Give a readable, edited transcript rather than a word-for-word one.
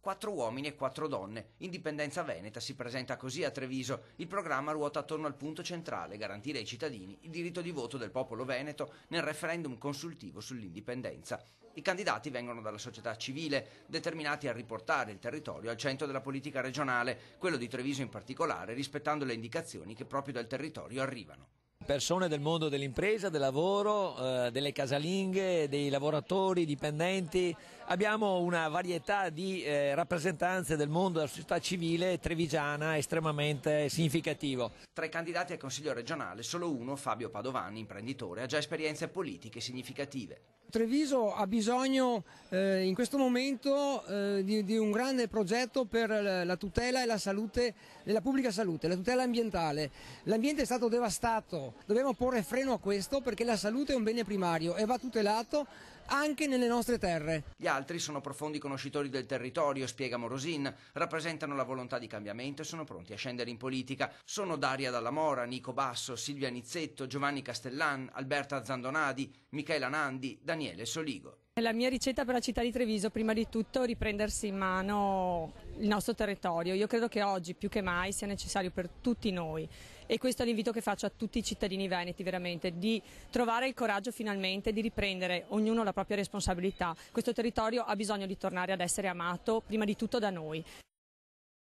4 uomini e 4 donne. Indipendenza Veneta si presenta così a Treviso. Il programma ruota attorno al punto centrale: garantire ai cittadini il diritto di voto del popolo veneto nel referendum consultivo sull'indipendenza. I candidati vengono dalla società civile, determinati a riportare il territorio al centro della politica regionale, quello di Treviso in particolare, rispettando le indicazioni che proprio dal territorio arrivano. Persone del mondo dell'impresa, del lavoro, delle casalinghe, dei lavoratori, dipendenti. Abbiamo una varietà di rappresentanze del mondo della società civile trevigiana estremamente significativo. Tra i candidati al Consiglio regionale solo uno, Fabio Padovani, imprenditore, ha già esperienze politiche significative. Treviso ha bisogno in questo momento di un grande progetto per la tutela e la salute, la pubblica salute, la tutela ambientale. L'ambiente è stato devastato, dobbiamo porre freno a questo perché la salute è un bene primario e va tutelato anche nelle nostre terre. Gli altri sono profondi conoscitori del territorio, spiega Morosin, rappresentano la volontà di cambiamento e sono pronti a scendere in politica. Sono Daria Dalla Mora, Nico Basso, Silvia Nizzetto, Giovanni Castellan, Alberta Zandonadi, Michela Nandi, Daniele Soligo. La mia ricetta per la città di Treviso, prima di tutto, riprendersi in mano il nostro territorio. Io credo che oggi più che mai sia necessario per tutti noi, e questo è l'invito che faccio a tutti i cittadini veneti, veramente, di trovare il coraggio finalmente di riprendere ognuno la propria responsabilità. Questo territorio ha bisogno di tornare ad essere amato prima di tutto da noi.